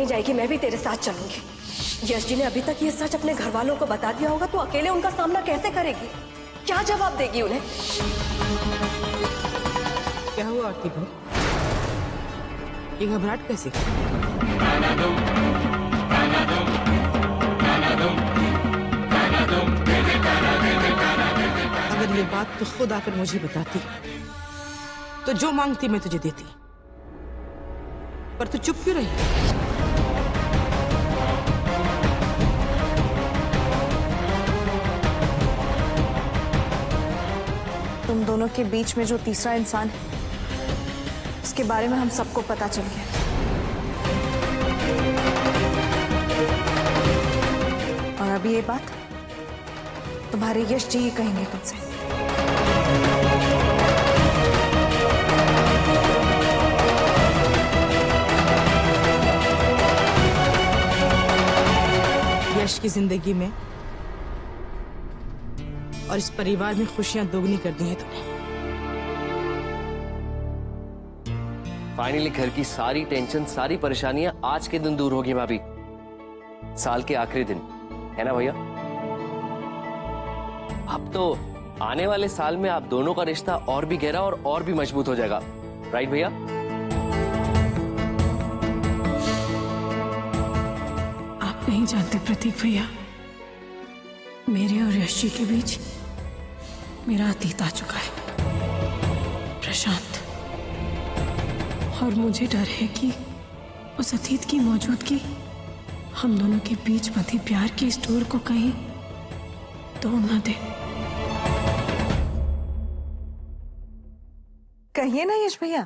नहीं जाएगी, मैं भी तेरे साथ चलूंगी। यश जी ने अभी तक ये सच अपने घर वालों को बता दिया होगा तो अकेले उनका सामना कैसे करेगी? क्या जवाब देगी उन्हें? क्या हुआ आरती बहन? ये घबराहट कैसे? अगर ये बात तो खुद आकर मुझे बताती तो जो मांगती मैं तुझे देती, पर तू चुप क्यों रही? तुम दोनों के बीच में जो तीसरा इंसान है उसके बारे में हम सबको पता चल गया। और अभी ये बात तुम्हारे यश जी ही कहेंगे तुमसे। यश की जिंदगी में और इस परिवार में खुशियां दोगुनी कर दी हैं तूने। फाइनली घर की सारी टेंशन, सारी परेशानियां आज के दिन दूर होगी भाभी। साल के आखिरी दिन है ना भैया? अब तो आने वाले साल में आप दोनों का रिश्ता और भी गहरा और भी मजबूत हो जाएगा, राइट भैया? आप नहीं जानते प्रतीक भैया, मेरे और यश जी के बीच मेरा अतीत आ चुका है, प्रशांत। और मुझे डर है कि उस अतीत की मौजूदगी हम दोनों के बीच बंधी प्यार की इस डोर को कहीं तोड़ ना दे। कहिए ना यश भैया।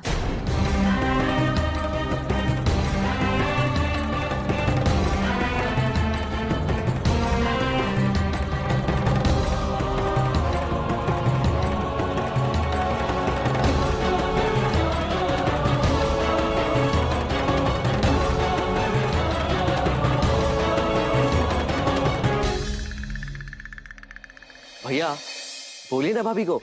भैया बोलिए ना भाभी को।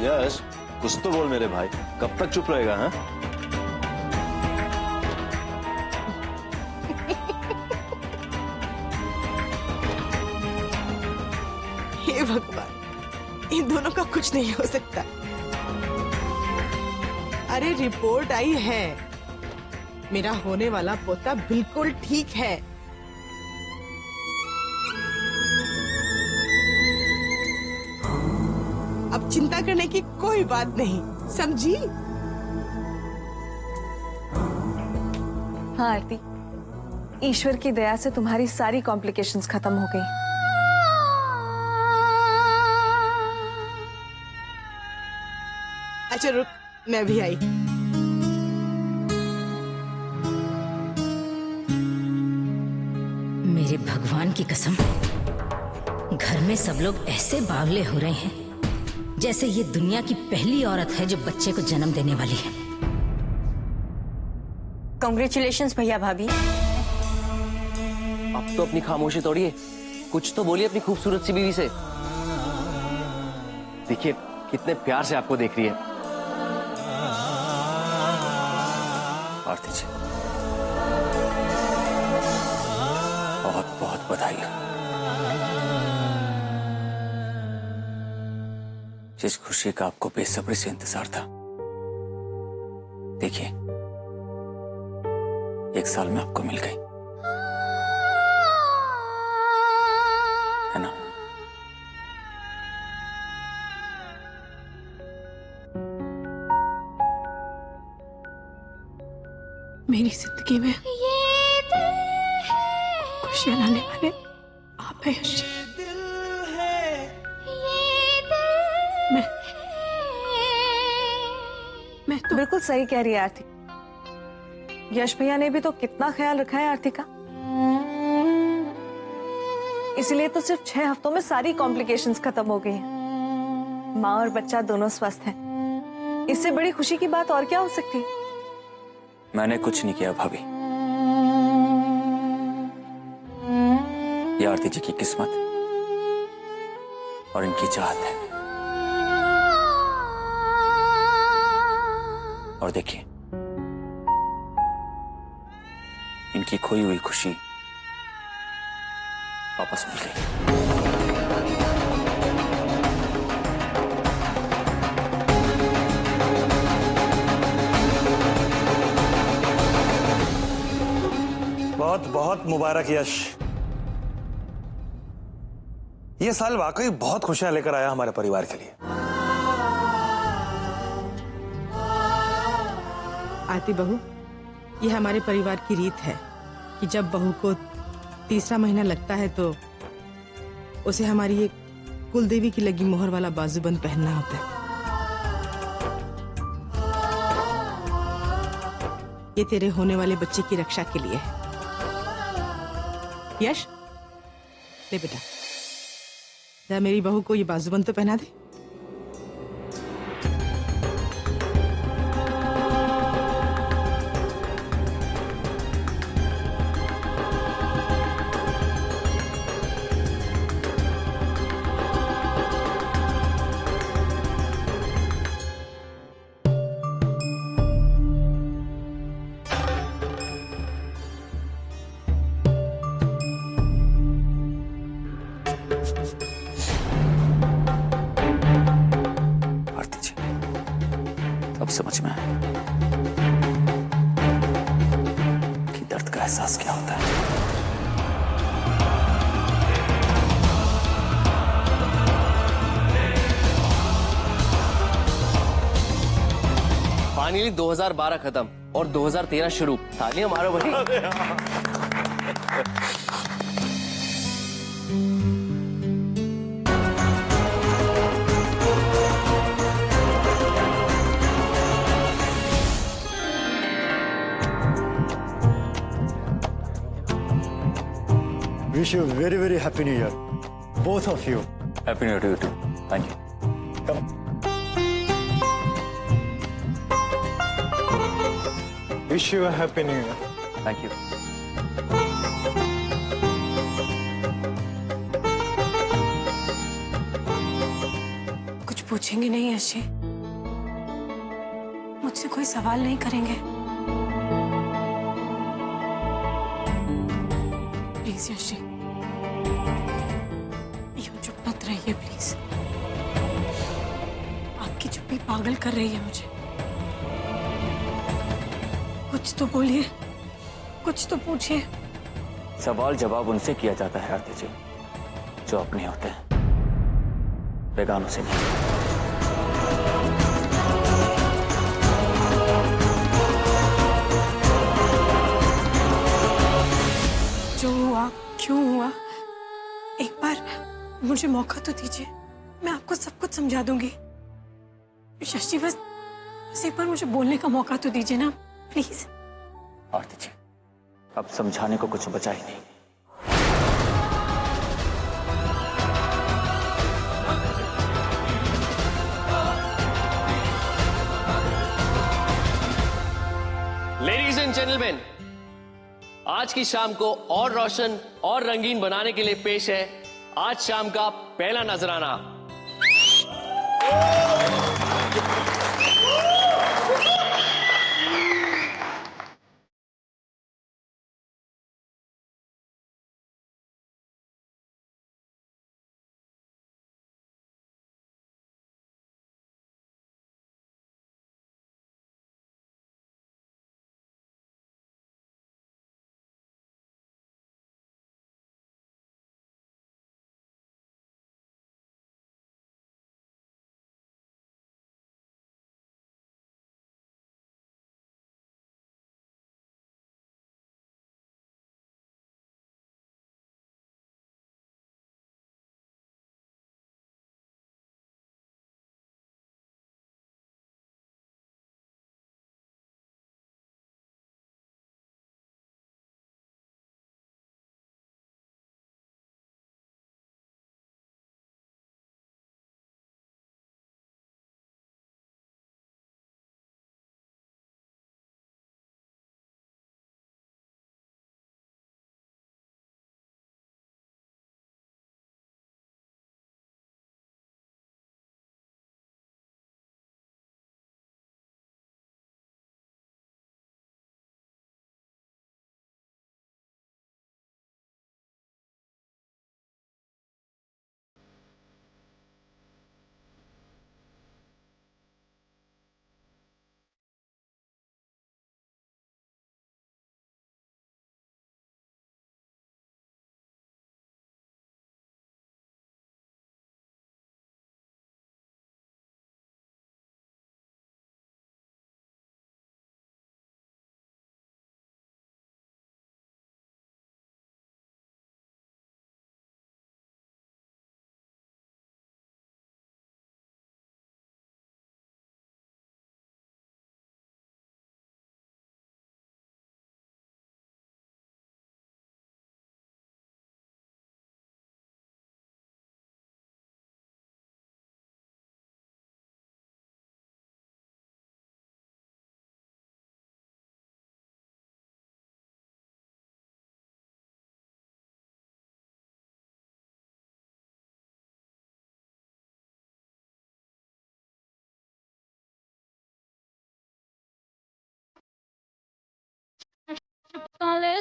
यश, कुछ तो बोल मेरे भाई, कब तक चुप रहेगा? हाँ, हे भगवान, इन दोनों का कुछ नहीं हो सकता। अरे रिपोर्ट आई है, मेरा होने वाला पोता बिल्कुल ठीक है। अब चिंता करने की कोई बात नहीं, समझी? हाँ आरती, ईश्वर की दया से तुम्हारी सारी कॉम्प्लिकेशंस खत्म हो गई। अच्छा रुक, मैं भी आई। मेरे भगवान की कसम, घर में सब लोग ऐसे बावले हो रहे हैं जैसे ये दुनिया की पहली औरत है जो बच्चे को जन्म देने वाली है। कांग्रेचुलेशंस भैया भाभी। अब तो अपनी खामोशी तोड़िए, कुछ तो बोलिए अपनी खूबसूरत सी बीवी से। देखिए कितने प्यार से आपको देख रही है। आरती जी, बहुत बहुत बधाई। जिस खुशी का आपको बेसब्री से इंतजार था, देखिए 1 साल में आपको मिल गई, है ना? मेरी जिंदगी में खुशियां लाने वाले आप हैं यश जी। मैं तो बिल्कुल सही कह रही है आरती। यश भैया ने भी तो कितना ख्याल रखा है आरती का। इसलिए तो सिर्फ 6 हफ्तों में सारी कॉम्प्लिकेशंस खत्म हो गई हैं। माँ और बच्चा दोनों स्वस्थ हैं। इससे बड़ी खुशी की बात और क्या हो सकती है? मैंने कुछ नहीं किया भाभी, ये आरती जी की किस्मत और इनकी चाहत है। और देखिए की खोई हुई खुशी वापस मिल गई। बहुत बहुत मुबारक यश। ये साल वाकई बहुत खुशियां लेकर आया हमारे परिवार के लिए। आती बहू, ये हमारे परिवार की रीत है कि जब बहू को तीसरा महीना लगता है तो उसे हमारी एक कुलदेवी की लगी मोहर वाला बाजूबंद पहनना होता है। ये तेरे होने वाले बच्चे की रक्षा के लिए है। यश, ले बेटा, जरा मेरी बहू को ये बाजूबंद तो पहना दे। आरती जी, अब समझ में आया कि दर्द का एहसास क्या होता है। फाइनली 2012 खत्म और 2013 शुरू। तालियां मारो भाई। Wish you very, very happy new year. Both of you. Happy new year to you too. Thank you. Come. Wish you a happy new year. Thank you. कुछ पूछेंगे नहीं यश जी? मुझसे कोई सवाल नहीं करेंगे? प्लीज यश जी, यूं चुप मत रहिए प्लीज। आपकी चुप्पी पागल कर रही है मुझे। कुछ तो बोलिए, कुछ तो पूछिए। सवाल जवाब उनसे किया जाता है आरती जी जो अपने होते हैं, बेगानों से नहीं। जो हुआ, क्यों हुआ, एक बार मुझे मौका तो दीजिए, मैं आपको सब कुछ समझा दूंगी। शशि, बस एक बार मुझे बोलने का मौका तो दीजिए ना, प्लीज। आरती जी, अब समझाने को कुछ बचा ही नहीं। लेडीज एंड जेंटलमैन, आज की शाम को और रोशन और रंगीन बनाने के लिए पेश है आज शाम का पहला नजराना।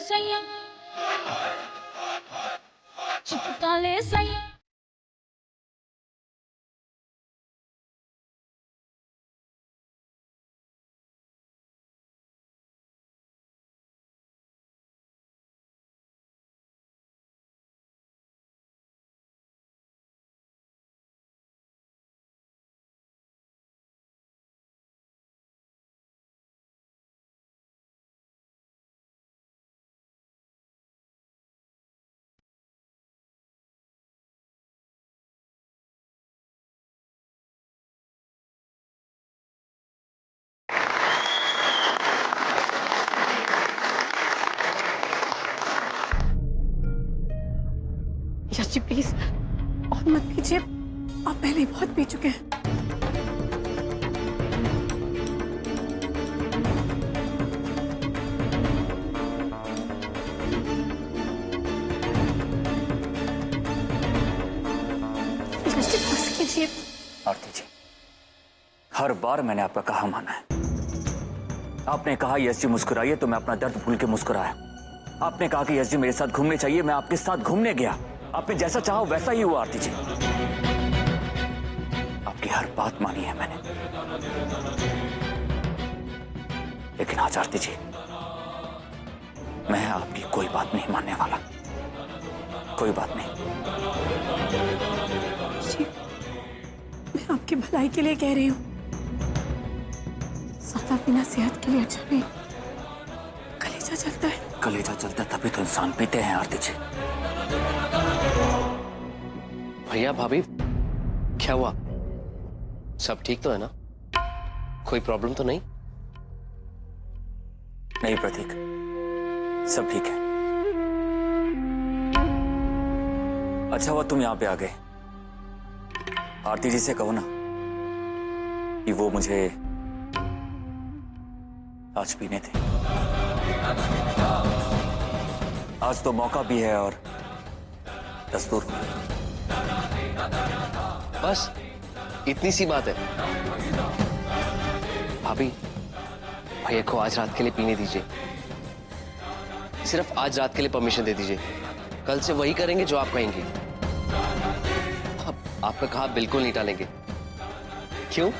सैया चिपका ले सैया। यश जी प्लीज और मत पीजिए, आप पहले ही बहुत पी चुके हैं। यश जी बस कीजिए। आरती जी, हर बार मैंने आपका कहा माना है। आपने कहा यश जी मुस्कुराइए तो मैं अपना दर्द भूल के मुस्कुराया। आपने कहा कि यश जी मेरे साथ घूमने चाहिए, मैं आपके साथ घूमने गया। आपने जैसा चाहा वैसा ही हुआ आरती जी। आपकी हर बात मानी है मैंने। लेकिन आज आरती जी, मैं आपकी कोई बात नहीं मानने वाला। कोई बात नहीं। जी, मैं आपकी भलाई के लिए कह रही हूँ। ज्यादा बिना सेहत के लिए अच्छा नहीं। कलेजा चलता है। कलेजा चलता है तभी तो इंसान पीते हैं आरती जी। भैया भाभी, क्या हुआ? सब ठीक तो है ना? कोई प्रॉब्लम तो नहीं? नहीं प्रतीक, सब ठीक है। अच्छा हुआ तुम यहां पे आ गए। आरती जी से कहो ना कि वो मुझे आज पीने थे। आज तो मौका भी है और दस्तूर भी। बस इतनी सी बात है। भाभी, भैया को आज रात के लिए पीने दीजिए। सिर्फ आज रात के लिए परमिशन दे दीजिए। कल से वही करेंगे जो आप कहेंगे। अब आपका कहा बिल्कुल नहीं टालेंगे। क्यों?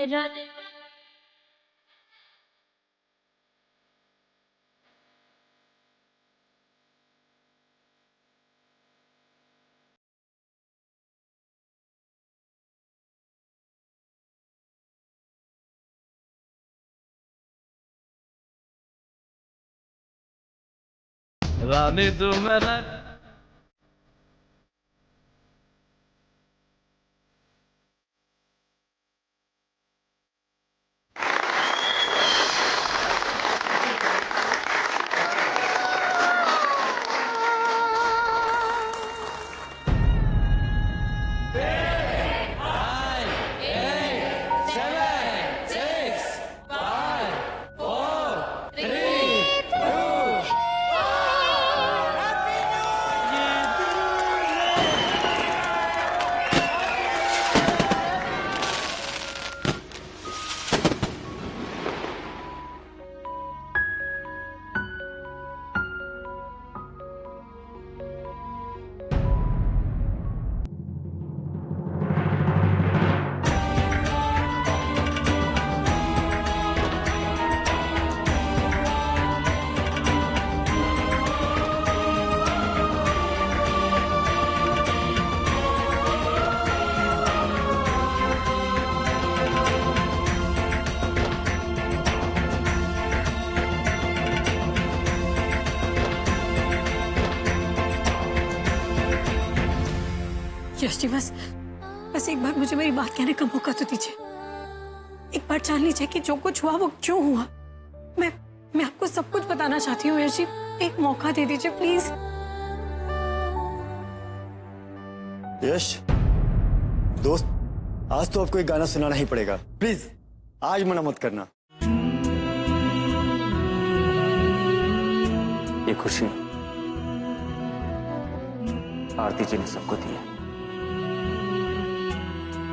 राधे रानी तू मेरा यश जी, बस एक बार मुझे मेरी बात कहने का मौका तो दीजिए। एक बार जान लीजिए कि जो कुछ हुआ वो क्यों हुआ। मैं आपको सब कुछ बताना चाहती हूँ यश जी, एक मौका दे दीजिए प्लीज। यश दोस्त, आज तो आपको एक गाना सुनाना ही पड़ेगा। प्लीज आज मना मत करना। ये खुशी आरती जी ने सबको दी है,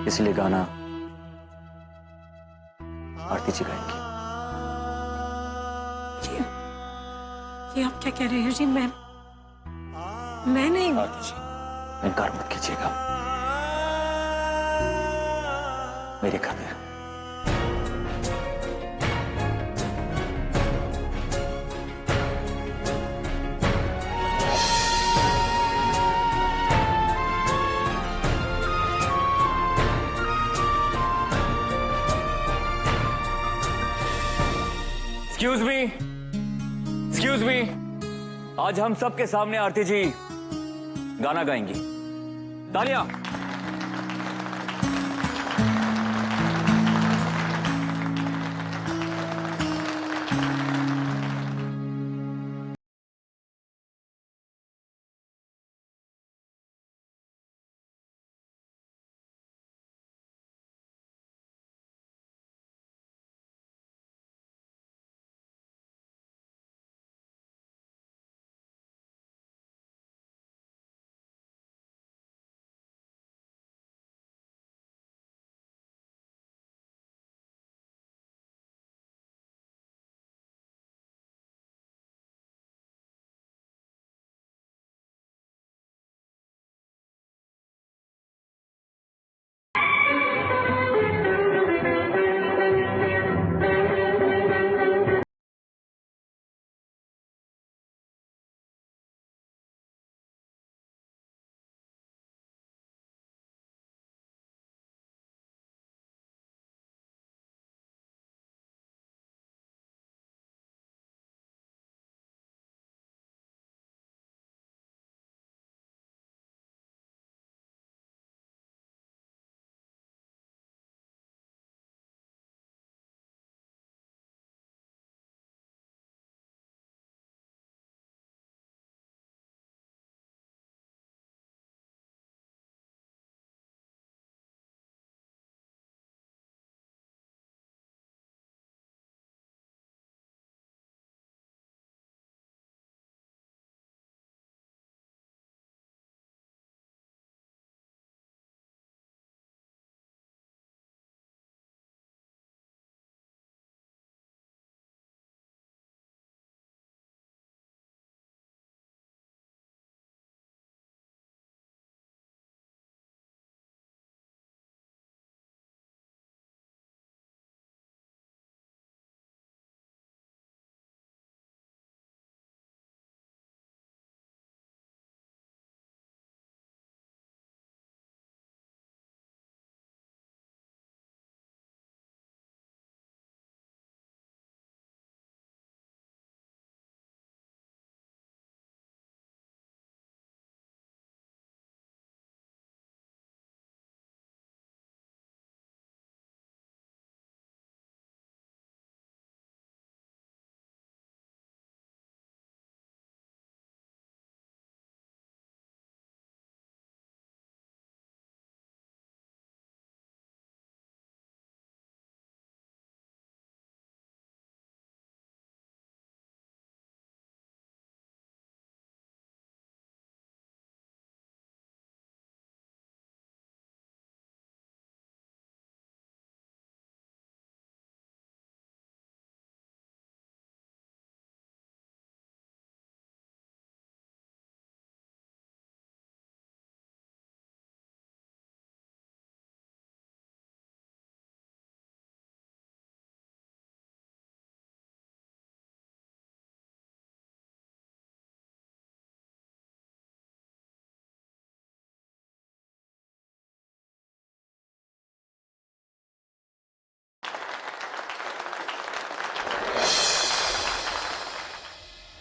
इसलिए गाना आरती जी गाएंगी। ये आप क्या कह रहे हैं जी? मैं नहीं। आरती जी इनकार मत कीजिएगा मेरी खातिर। एक्सक्यूज मी, आज हम सबके सामने आरती जी गाना गाएंगी। तालियां।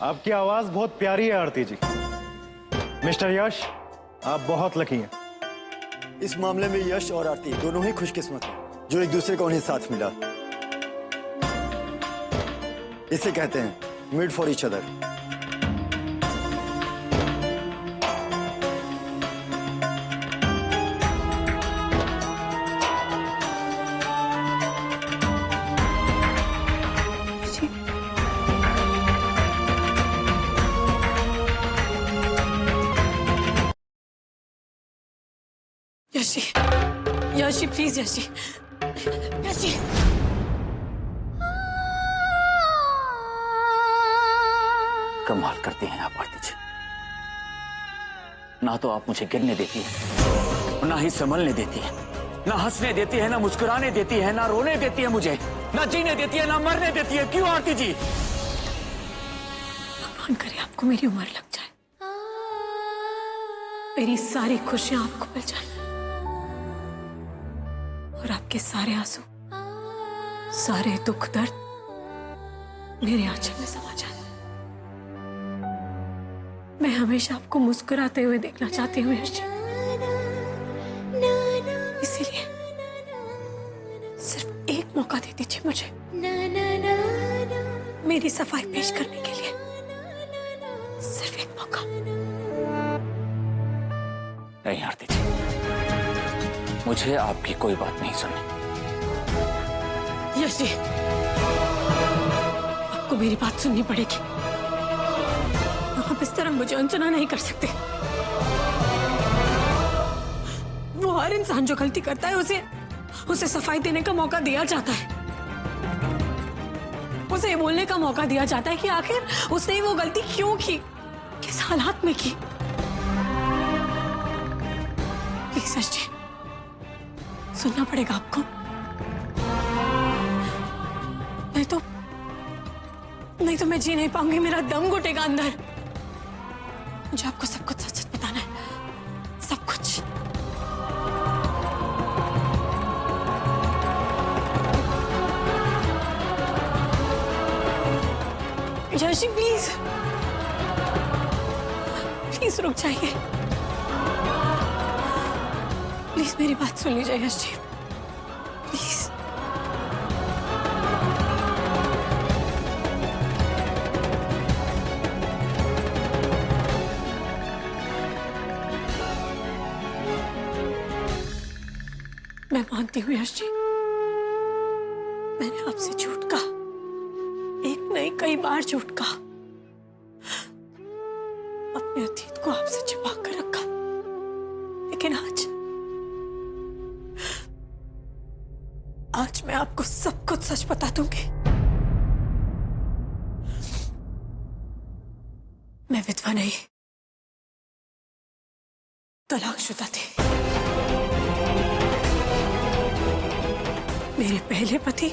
आपकी आवाज बहुत प्यारी है आरती जी। मिस्टर यश, आप बहुत लकी हैं। इस मामले में यश और आरती दोनों ही खुशकिस्मत हैं, जो एक दूसरे को उन्हें साथ मिला। इसे कहते हैं made for each other. Yash ji, Yash ji please, Yash ji, Yash ji. कमाल करती हैं आप आरती जी। ना तो आप मुझे गिरने देती है, ना ही संभलने देती है, ना हंसने देती है, ना मुस्कुराने देती है, ना रोने देती है मुझे, ना जीने देती है, ना मरने देती है। क्यों आरती जी? भगवान करे आपको मेरी उम्र लग जाए, मेरी सारी खुशियां आपको मिल जाए और आपके सारे आंसू, सारे दुख दर्द मेरे आंचल में समा जाए। मैं हमेशा आपको मुस्कुराते हुए देखना चाहती हूँ यश जी। इसीलिए सिर्फ एक मौका दे दीजिए मुझे मेरी सफाई पेश करने के लिए। सिर्फ एक मौका। नहीं आरती जी, मुझे आपकी कोई बात नहीं सुननी। यश जी, आपको मेरी बात सुननी पड़ेगी। आप इस तरह मुझे अनसुना नहीं कर सकते। वो हर इंसान जो गलती करता है उसे सफाई देने का मौका दिया जाता है। उसे ये बोलने का मौका दिया जाता है कि आखिर उसने वो गलती क्यों की, किस हालात में की। प्लीज यश जी, सुनना पड़ेगा आपको। नहीं तो मैं जी नहीं पाऊंगी, मेरा दम घुटेगा अंदर। मुझे आपको सब कुछ सच सच बताना है, सब कुछ। यश प्लीज, प्लीज रुक जाइए। प्लीज मेरी बात सुन लीजिए यश जी, प्लीज। मैं मानती हूँ यश जी, मैंने आपसे झूठ कहा, एक नहीं कई बार झूठ कहा, अपने अतीत को आपसे छिपा कर रखा। लेकिन आज मैं आपको सब कुछ सच बता दूंगी। मैं विधवा नहीं, तलाकशुदा थी। मेरे पहले पति